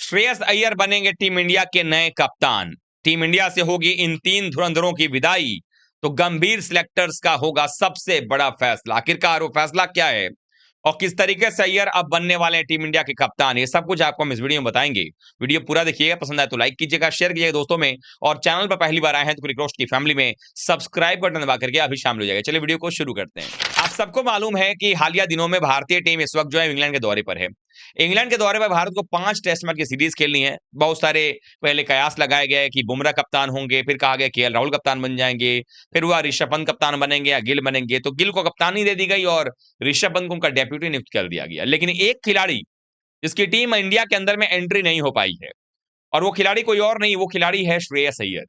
श्रेयस अय्यर बनेंगे team India के नए कप्तान। टीम इंडिया से होगी इन 3 धुरंधरों की विदाई, तो गंभीर सिलेक्टर्स का होगा सबसे बड़ा फैसला। आखिरकार वो फैसला क्या है और किस तरीके से अय्यर अब बनने वाले हैं टीम इंडिया के कप्तान, ये सब कुछ आपको हम इस वीडियो में बताएंगे। वीडियो पूरा देखिएगा, पसंद आए तो लाइक कीजिएगा, शेयर कीजिएगा दोस्तों में, और चैनल पर पहली बार आए हैं तो क्रिक रोस्ट की फैमिली में सब्सक्राइब बटन दबा करके अभी शामिल हो जाएगा। चलिए वीडियो को शुरू करते हैं। आप सबको मालूम है कि हालिया दिनों में भारतीय टीम इस वक्त जो है इंग्लैंड के दौरे पर है। इंग्लैंड के दौरे पर भारत को 5 टेस्ट मैच की सीरीज खेलनी है। बहुत सारे पहले कयास लगाए गए कि बुमराह कप्तान होंगे, फिर कहा गया केएल राहुल कप्तान बन जाएंगे, फिर हुआ ऋषभ पंत कप्तान बनेंगे या गिल बनेंगे, तो गिल को कप्तानी दे दी गई और ऋषभ पंत को उनका डेप्यूटी नियुक्त कर दिया गया। लेकिन एक खिलाड़ी जिसकी टीम इंडिया के अंदर में एंट्री नहीं हो पाई है, और वो खिलाड़ी कोई और नहीं, वो खिलाड़ी है श्रेयस अय्यर।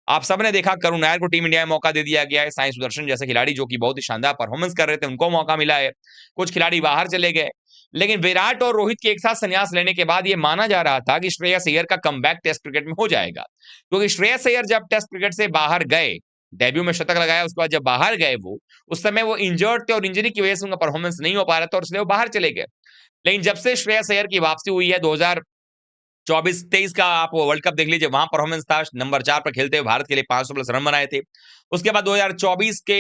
आप सबने देखा करुण नायर को टीम इंडिया में मौका दे दिया गया है। साई सुदर्शन जैसे खिलाड़ी जो कि बहुत ही शानदार परफॉर्मेंस कर रहे थे, उनको मौका मिला है। कुछ खिलाड़ी बाहर चले गए, लेकिन विराट और रोहित के एक साथ संन्यास लेने के बाद यह माना जा रहा था कि श्रेयस अय्यर का कमबैक टेस्ट क्रिकेट में हो जाएगा, क्योंकि श्रेयस अय्यर जब टेस्ट क्रिकेट से बाहर गए, डेब्यू में शतक लगाया, उसके बाद जब बाहर गए वो, उस समय वो इंजर्ड थे और इंजरी की वजह से उनका परफॉर्मेंस नहीं हो पा रहा था और इसलिए वो बाहर चले गए। लेकिन जब से श्रेयस अय्यर की वापसी हुई है 2024-23 का, आप वर्ल्ड कप देख लीजिए, वहां परफॉर्मेंस था, नंबर 4 पर खेलते हुए भारत के लिए 500 प्लस रन बनाए थे। उसके बाद 2024 के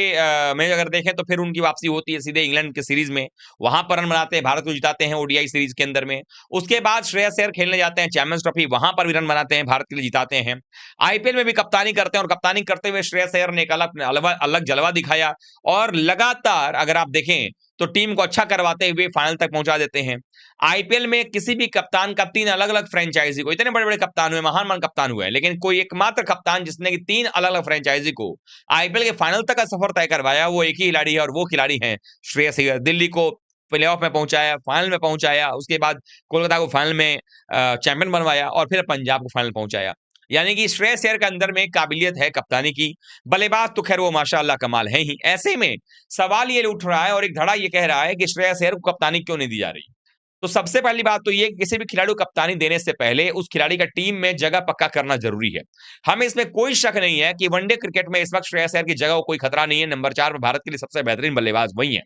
में अगर देखें तो फिर उनकी वापसी होती है सीधे इंग्लैंड के सीरीज में, वहां पर रन बनाते हैं, भारत को जिताते हैं ओडीआई सीरीज के अंदर में। उसके बाद श्रेयस अय्यर खेलने जाते हैं चैंपियंस ट्रॉफी, वहां पर भी रन बनाते हैं, भारत के लिए जिताते हैं। आईपीएल में भी कप्तानी करते हैं और कप्तानी करते हुए श्रेयस अय्यर ने एक अलग जलवा दिखाया और लगातार अगर आप देखें तो टीम को अच्छा करवाते हुए फाइनल तक पहुंचा देते हैं। आईपीएल में किसी भी कप्तान का 3 अलग अलग फ्रेंचाइजी को, इतने बड़े बड़े कप्तान हुए, महान कप्तान हुए हैं, लेकिन कोई एकमात्र कप्तान जिसने कि 3 अलग अलग फ्रेंचाइजी को आईपीएल के फाइनल तक का सफर तय करवाया, वो एक ही खिलाड़ी है और वो खिलाड़ी है श्रेयस अय्यर। दिल्ली को प्लेऑफ में पहुंचाया, फाइनल में पहुंचाया, उसके बाद कोलकाता को फाइनल में चैंपियन बनवाया और फिर पंजाब को फाइनल पहुंचाया। यानी कि श्रेयस अय्यर के अंदर में काबिलियत है कप्तानी की। बल्लेबाज तो खैर वो माशाअल्लाह कमाल है ही। ऐसे में सवाल ये उठ रहा है और एक धड़ा ये कह रहा है कि श्रेयस अय्यर को कप्तानी क्यों नहीं दी जा रही। तो सबसे पहली बात तो ये कि किसी भी खिलाड़ी को कप्तानी देने से पहले उस खिलाड़ी का टीम में जगह पक्का करना जरूरी है। हमें इसमें कोई शक नहीं है कि वनडे क्रिकेट में इस वक्त श्रेयस अय्यर की जगह को कोई खतरा नहीं है। नंबर 4 पर भारत के लिए सबसे बेहतरीन बल्लेबाज वही है।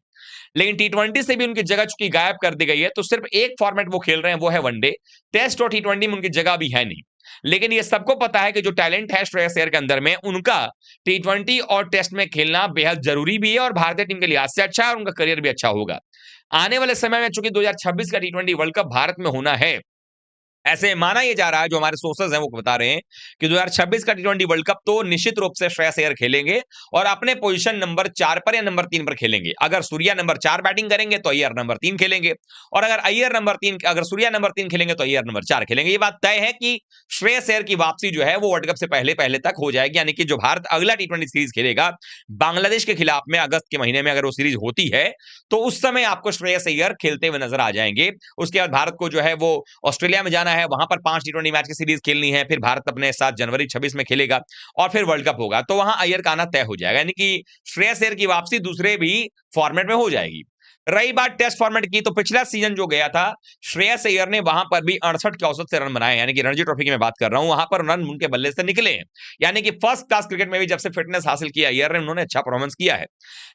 लेकिन टी20 से भी उनकी जगह चूंकि गायब कर दी गई है, तो सिर्फ एक फॉर्मेट वो खेल रहे हैं, वो है वनडे। टेस्ट और टी20 में उनकी जगह भी है नहीं। लेकिन ये सबको पता है कि जो टैलेंट है श्रेयस अय्यर के अंदर में, उनका टी20 और टेस्ट में खेलना बेहद जरूरी भी है और भारतीय टीम के लिहाज से अच्छा है और उनका करियर भी अच्छा होगा। आने वाले समय में चूंकि 2026 का टी20 वर्ल्ड कप भारत में होना है, ऐसे माना यह जा रहा है, जो हमारे सोर्सेज हैं वो बता रहे हैं कि 2026 का टी20 वर्ल्ड कप तो निश्चित रूप से श्रेयस अय्यर खेलेंगे और अपने पोजीशन नंबर 4 पर या नंबर 3 पर खेलेंगे। अगर सूर्या नंबर 4 बैटिंग करेंगे तो अय्यर नंबर 3 खेलेंगे, और अगर सूर्या नंबर 3 खेलेंगे तो अय्यर नंबर 4 खेलेंगे। ये बात तय है कि श्रेयस अय्यर की वापसी जो है वो वर्ल्ड कप से पहले पहले तक हो जाएगी। यानी कि जो भारत अगला टी20 सीरीज खेलेगा बांग्लादेश के खिलाफ में अगस्त के महीने में, अगर वो सीरीज होती है तो उस समय आपको श्रेयस अय्यर खेलते हुए नजर आ जाएंगे। उसके बाद भारत को जो है वो ऑस्ट्रेलिया में जाना है, वहां पर 5 टी20 मैच की सीरीज खेलनी है, फिर भारत अपने 7 जनवरी 26 में खेलेगा और फिर वर्ल्ड कप होगा, तो वहां अय्यर का आना तय हो जाएगा। यानी कि श्रेयस अय्यर की वापसी दूसरे भी फॉर्मेट में हो जाएगी। रही बात टेस्ट फॉर्मेट की, तो पिछला सीजन जो गया था, श्रेयस अय्यर ने वहां पर भी 68 के औसत से रन बनाए। यानी कि रणजी ट्रॉफी की मैं बात कर रहा हूं, वहां पर रन उनके बल्ले से निकले हैं। यानी कि फर्स्ट क्लास क्रिकेट में भी जब से फिटनेस हासिल किया अय्यर ने, उन्होंने अच्छा परफॉर्मेंस किया है।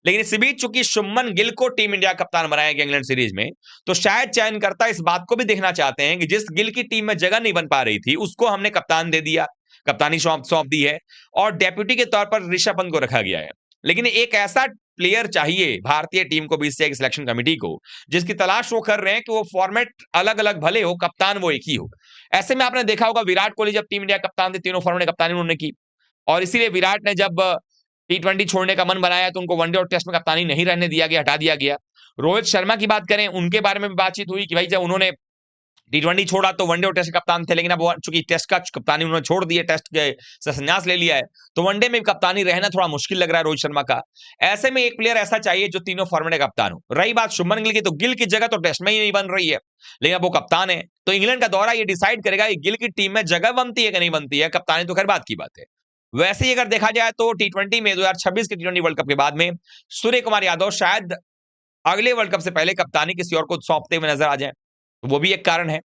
लेकिन इस बीच चूंकि शुभमन गिल को टीम इंडिया कप्तान बनाया गया इंग्लैंड सीरीज में, तो शायद चयनकर्ता इस बात को भी देखना चाहते हैं कि जिस गिल की टीम में जगह नहीं बन पा रही थी, उसको हमने कप्तान दे दिया, कप्तानी सौंप दी है, और डेप्यूटी के तौर पर ऋषभ पंत को रखा गया है। लेकिन एक ऐसा प्लेयर चाहिए भारतीय टीम को, 20 से एक सिलेक्शन कमेटी को, जिसकी तलाश वो कर रहे हैं कि वो फॉर्मेट अलग अलग भले हो, कप्तान वो एक ही हो। ऐसे में आपने देखा होगा विराट कोहली जब टीम इंडिया कप्तान थे, तीनों फॉर्मेट कप्तानी उन्होंने की, और इसीलिए विराट ने जब टी20 छोड़ने का मन बनाया तो उनको वनडे और टेस्ट में कप्तानी नहीं रहने दिया गया, हटा दिया गया। रोहित शर्मा की बात करें, उनके बारे में भी बातचीत हुई कि भाई जब उन्होंने टी20 छोड़ा तो वनडे और टेस्ट के कप्तान थे, लेकिन अब चूंकि टेस्ट का कप्तानी उन्होंने छोड़ दिया, टेस्ट के से संन्यास ले लिया है, तो वनडे में कप्तानी रहना थोड़ा मुश्किल लग रहा है रोहित शर्मा का। ऐसे में एक प्लेयर ऐसा चाहिए जो तीनों फॉर्मेट का कप्तान हो। रही बात शुभमन गिल की, तो गिल की जगह तो टेस्ट में ही नहीं बन रही है, लेकिन अब वो कप्तान है, तो इंग्लैंड का दौरा ये डिसाइड करेगा कि गिल की टीम में जगह बनती है कि नहीं बनती है। कप्तानी तो खैर बात की बात है। वैसे ही अगर देखा जाए तो टी20 में 2026 के टी20 वर्ल्ड कप के बाद में सूर्य कुमार यादव शायद अगले वर्ल्ड कप से पहले कप्तानी किसी और को सौंपते हुए नजर आ जाए, वो भी एक कारण है।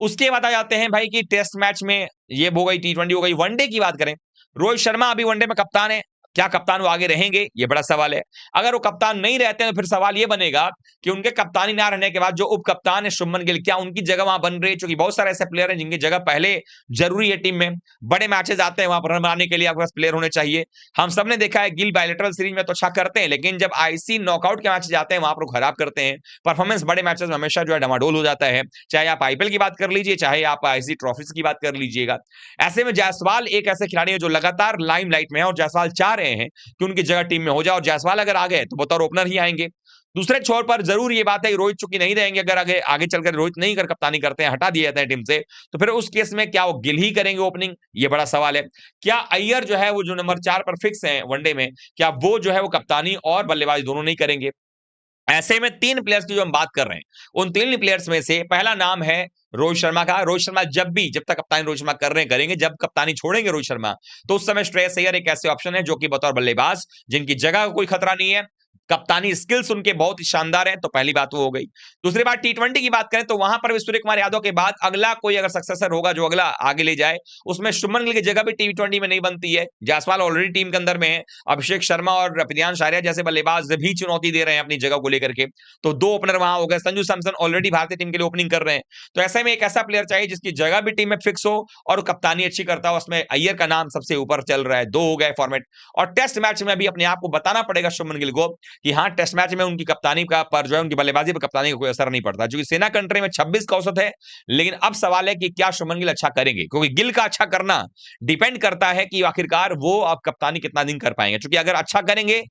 उसके बाद आ जाते हैं भाई कि टेस्ट मैच में ये हो गई, टी20 हो गई। वनडे की बात करें, रोहित शर्मा अभी वनडे में कप्तान है, क्या कप्तान वो आगे रहेंगे, ये बड़ा सवाल है। अगर वो कप्तान नहीं रहते हैं तो फिर सवाल ये बनेगा कि उनके कप्तानी ना रहने के बाद जो उप कप्तान है शुभमन गिल, क्या उनकी जगह वहां बन रही है? क्योंकि बहुत सारे ऐसे प्लेयर हैं जिनकी जगह पहले जरूरी है टीम में। बड़े मैचेस आते हैं, वहां पर रन बनाने के लिए आपके पास प्लेयर होने चाहिए। हम सबने देखा है गिल बायलैटरल सीरीज में तो अच्छा करते हैं, लेकिन जब आईसी नॉकआउट के मैच जाते हैं वहां पर खराब करते हैं। परफॉर्मेंस बड़े मैचेस में हमेशा जो है डमाडोल हो जाता है, चाहे आप आईपीएल की बात कर लीजिए, चाहे आप आईसी ट्रॉफीज की बात कर लीजिएगा। ऐसे में जायसवाल एक ऐसे खिलाड़ी है जो लगातार लाइमलाइट में है, और जायसवाल चाह रहे हैं कि उनकी जगह टीम में हो जाए, और जायसवाल अगर आ गए तो बतौर ओपनर ही आएंगे। दूसरे छोर पर जरूर ये बात है कि रोहित चूंकि नहीं रहेंगे, अगर आगे आगे चलकर रोहित नहीं कर कप्तानी करते हैं, हटा दिए जाते हैं टीम से, तो फिर उस केस में क्या वो गिल ही करेंगे ओपनिंग, ये बड़ा सवाल है। क्या अय्यर जो है वो जो नंबर 4 पर फिक्स है वनडे में, क्या वो जो है वो कप्तानी और बल्लेबाजी दोनों नहीं करेंगे? ऐसे में 3 प्लेयर्स की जो हम बात कर रहे हैं, उन 3 प्लेयर्स में से पहला नाम है रोहित शर्मा का। रोहित शर्मा जब तक कप्तानी रोहित शर्मा कर रहे हैं करेंगे, जब कप्तानी छोड़ेंगे रोहित शर्मा तो उस समय श्रेयस अय्यर एक ऐसे ऑप्शन है जो कि बतौर बल्लेबाज जिनकी जगह का कोई खतरा नहीं है, कप्तानी स्किल्स उनके बहुत ही शानदार है, तो पहली बात वो हो गई। दूसरी बात टी20 की बात करें तो वहां पर भी सूर्य कुमार यादव के बाद अगला कोई अगर सक्सेसर होगा जो अगला आगे ले जाए, उसमें शुभमन गिल की जगह भी टी20 में नहीं बनती है। जायसवाल ऑलरेडी टीम के अंदर में है, अभिषेक शर्मा और प्रियांश आर्या जैसे बल्लेबाज भी चुनौती दे रहे हैं अपनी जगह को लेकर के, तो 2 ओपनर वहां हो गए। संजू सैमसन ऑलरेडी भारतीय टीम के लिए ओपनिंग कर रहे हैं, तो ऐसे में एक ऐसा प्लेयर चाहिए जिसकी जगह भी टीम में फिक्स हो और कप्तानी अच्छी करता हो। उसमें अय्यर का नाम सबसे ऊपर चल रहा है, 2 हो गए फॉर्मेट। और टेस्ट मैच में भी अपने आप को बताना पड़ेगा शुभमन गिल को कि हाँ, टेस्ट मैच में उनकी कप्तानी का पर जो है उनकी बल्लेबाजी पर कप्तानी का कोई असर नहीं पड़ता, क्योंकि सेना कंट्री में 26 का औसत है। लेकिन अब सवाल है कि क्या शुभमन गिल अच्छा करेंगे, क्योंकि गिल का अच्छा करना डिपेंड करता है कि आखिरकार वो अब कप्तानी कितना दिन कर पाएंगे। क्योंकि अगर अच्छा करेंगे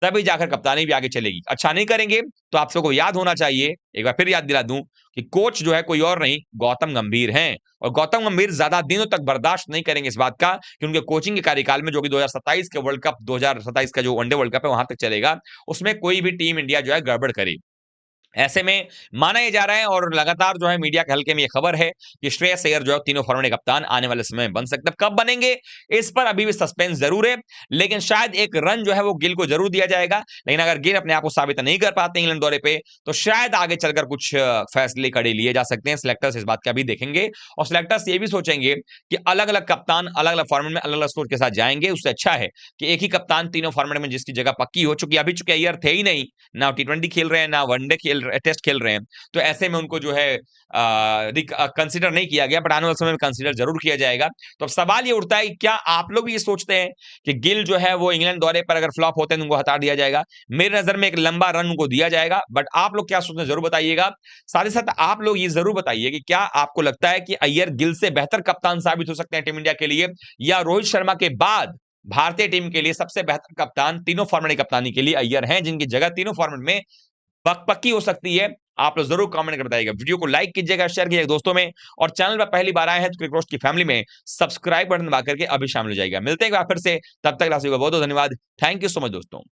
तभी जाकर कप्तानी भी आगे चलेगी, अच्छा नहीं करेंगे तो आप सबको याद होना चाहिए, एक बार फिर याद दिला दूं कि कोच जो है कोई और नहीं, गौतम गंभीर हैं। और गौतम गंभीर ज्यादा दिनों तक बर्दाश्त नहीं करेंगे इस बात का कि उनके कोचिंग के कार्यकाल में, जो कि 2027 के वर्ल्ड कप 2027 का जो वनडे वर्ल्ड कप है वहां तक चलेगा, उसमें कोई भी टीम इंडिया जो है गड़बड़ करे। ऐसे में माना यह जा रहा है और लगातार जो है मीडिया के हल्के में यह खबर है कि श्रेयस अय्यर जो है तीनों फॉर्मेट कप्तान आने वाले समय में बन सकते हैं। कब बनेंगे इस पर अभी भी सस्पेंस जरूर है, लेकिन शायद एक रन जो है वो गिल को जरूर दिया जाएगा। लेकिन अगर गिल अपने आप को साबित नहीं कर पाते इंग्लैंड दौरे पे, तो शायद आगे चलकर कुछ फैसले कड़े लिए जा सकते हैं। सिलेक्टर्स इस बात का भी देखेंगे और सिलेक्टर्स ये भी सोचेंगे कि अलग अलग कप्तान अलग अलग फॉर्मेट में अलग अलग सोच के साथ जाएंगे। उससे अच्छा है कि एक ही कप्तान तीनों फॉर्मेट में जिसकी जगह पक्की हो चुकी, अभी चूंकि अय्यर थे ही नहीं, ना टी20 खेल रहे हैं ना वनडे खेल टेस्ट खेल रहे हैं, तो ऐसे में उनको जो है कंसीडर नहीं किया गया, बट आने वाले समय में कंसीडर जरूर किया जाएगा। तो अब सवाल ये उठता है, क्या आप लोग भी ये सोचते हैं कि गिल जो है वो इंग्लैंड दौरे पर अगर फ्लॉप होते हैं तो उनको हटा दिया जाएगा? मेरे नजर में एक लंबा रन उनको दिया जाएगा, बट आप लोग क्या सोचते हैं जरूर बताइएगा। साथ ही साथ आप लोग ये जरूर बताइए कि क्या आपको लगता है कि अय्यर गिल से बेहतर कप्तान साबित हो सकते हैं टीम इंडिया के लिए, या रोहित शर्मा के बाद भारतीय टीम के लिए सबसे बेहतर कप्तान तीनों फॉर्मेट की कप्तानी के लिए अय्यर हैं, जिनकी जगह तीनों फॉर्मेट में पक्की हो सकती है? आप लोग जरूर कमेंट कर बताइएगा। वीडियो को लाइक कीजिएगा, शेयर कीजिएगा दोस्तों में, और चैनल पर पहली बार आए हैं तो क्रिक रोस्ट की फैमिली में सब्सक्राइब बटन दबा करके अभी शामिल हो जाएगा। मिलते हैं एक बार फिर से, तब तक बहुत बहुत धन्यवाद। थैंक यू सो मच दोस्तों।